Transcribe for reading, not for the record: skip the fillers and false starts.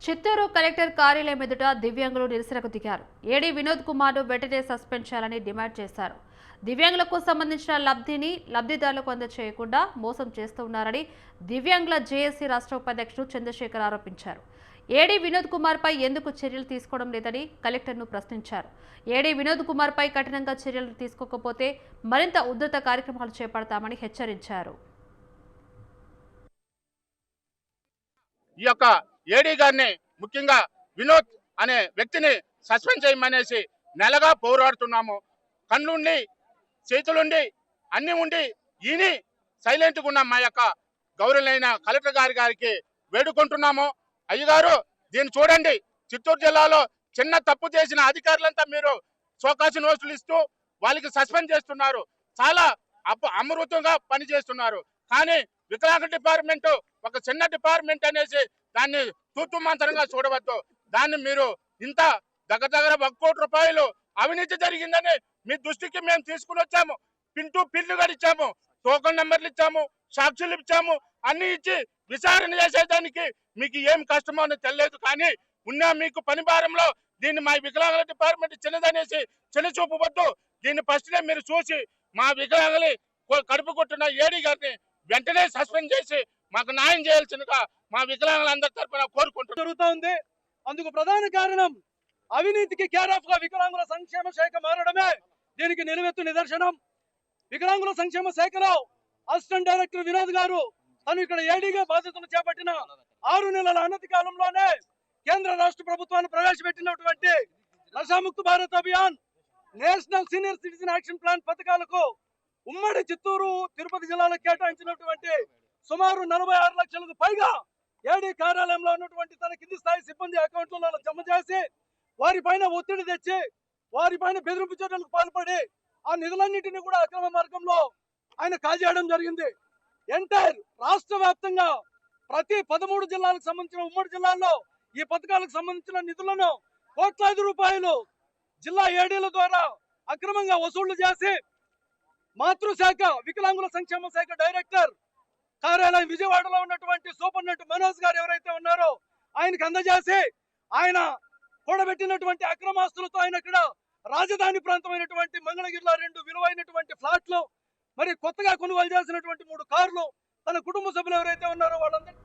Chittoor collector కార్యాలయం ఎదుట దివ్యాంగులు నిరసనకు దిగారు. ఏడీ వినోద్ కుమార్ను వెంటనే సస్పెండ్ చేయాలని డిమాండ్ చేశారు. దివ్యాంగులకు సంబంధించిన లబ్ధిని లబ్ధిదారులకు అందజేయకుండా మోసం చేస్తున్నారని దివ్యాంగుల జేఏసీ రాష్ట్ర ఉపాధ్యక్షుడు చంద్రశేఖర్ ఆరోపించారు. ఏడీ వినోద్ కుమార్పై ఎందుకు చర్యలు తీసుకోవడం లేదని కలెక్టర్ను ప్రశ్నించారు. ఏడీ వినోద్ కుమార్పై కఠినంగా చర్యలు తీసుకోకపోతే మరింత ఉధృత కార్యక్రమాలు చేపడతామని హెచ్చరించారు. ఈ యొక్క ఏడీ గారిని ముఖ్యంగా వినోద్ అనే వ్యక్తిని సస్పెండ్ చేయమనేసి నెలగా పోరాడుతున్నాము. కళ్ళుండి చేతులుండి అన్ని ఉండి ఈని సైలెంట్గా ఉన్న మా యొక్క గౌరవులైన కలెక్టర్ గారికి వేడుకుంటున్నాము. అయ్యగారు దీన్ని చూడండి, చిత్తూరు జిల్లాలో చిన్న తప్పు చేసిన అధికారులంతా మీరు సోకాసు నోటీసులు ఇస్తూ వాళ్ళకి సస్పెండ్ చేస్తున్నారు. చాలా అమృతంగా పనిచేస్తున్నారు. కానీ వికలాంగ డిపార్ట్మెంట్ ఒక చిన్న డిపార్ట్మెంట్ అనేసి దాన్ని తూతుమంతరంగా చూడవద్దు. దాన్ని మీరు ఇంత దగ్గర 1 కోటి రూపాయలు అవినీతి జరిగిందని మీ దృష్టికి మేము తీసుకుని వచ్చాము. పిల్లు గడిచాము, టోకన్ నెంబర్లు ఇచ్చాము, సాక్షులు ఇచ్చాము, అన్ని ఇచ్చి విచారణ చేసేదానికి మీకు ఏం కష్టమో అని తెలియదు. కానీ ఉన్న మీకు పని భారంలో దీన్ని మా వికలాంగుల డిపార్ట్మెంట్ చిన్నదనేసి చిన్న చూపు వద్దు. దీన్ని ఫస్ట్ మీరు చూసి మా వికలాంగులు కడుపు కొట్టిన ఏడీ గారిని వెంటనే సస్పెండ్ చేసి మాకు న్యాయం చేయాల్సిందిగా మా వికలాంగులందరి తరఫున కోరుకుంటున్నాం. జరుగుతోంది. అందుకు ప్రధాన కారణం అవినీతికి కేర్ ఆఫ్ గా వికలాంగుల సంక్షేమ శాఖ మారడమే దీనికి నిలువెత్తు నిదర్శనం. వికలాంగుల సంక్షేమ శాఖలో అసిస్టెంట్ డైరెక్టర్ వినోద్ గారు తను ఇక్కడ ఏడీగా బాధ్యతలు చేపట్టిన 6 నెలల అనతి కాలంలోనే కేంద్ర రాష్ట్ర ప్రభుత్వాన్ని ప్రవేశపెట్టినటువంటి Nashamukt Bharat Abhiyan, national senior citizen action plan పథకాలకు ఉమ్మడి చిత్తూరు తిరుపతి జిల్లాలకు కేటాయించినటువంటి సుమారు 46 లక్షలకు పైగా ఏడీ కార్యాలయంలో ఉన్నటువంటి తన కింది స్థాయి సిబ్బంది అకౌంట్లలో జమ చేసి వారిపైన ఒత్తిడి తెచ్చి వారిపైన బెదిరింపు చర్యలకు పాల్పడి ఆ నిధులన్నింటినీ కూడా అక్రమ మార్గంలో ఆయన కాజేయడం జరిగింది. ఎంటైర్ రాష్ట్ర వ్యాప్తంగా ప్రతి 13 జిల్లాలకు సంబంధించిన ఉమ్మడి జిల్లాల్లో ఈ పథకాలకు సంబంధించిన నిధులను కోట్లాది రూపాయలు జిల్లా ఏడీల ద్వారా అక్రమంగా వసూళ్లు చేసి మాతృశాఖ వికలాంగుల సంక్షేమ శాఖ డైరెక్టర్ కార్యాలయం విజయవాడలో ఉన్నటువంటి సూపరింటెండెంట్ మనోజ్ గారు ఎవరైతే ఉన్నారో ఆయనకు అందజేసి ఆయన కూడబెట్టినటువంటి అక్రమాస్తులతో ఆయన ఇక్కడ రాజధాని ప్రాంతమైనటువంటి మంగళగిరిలో 2 విలువైనటువంటి ఫ్లాట్లు, మరి కొత్తగా కొనుగోలు చేసినటువంటి 3 కార్లు, తన కుటుంబ సభ్యులు ఎవరైతే ఉన్నారో వాళ్ళందరూ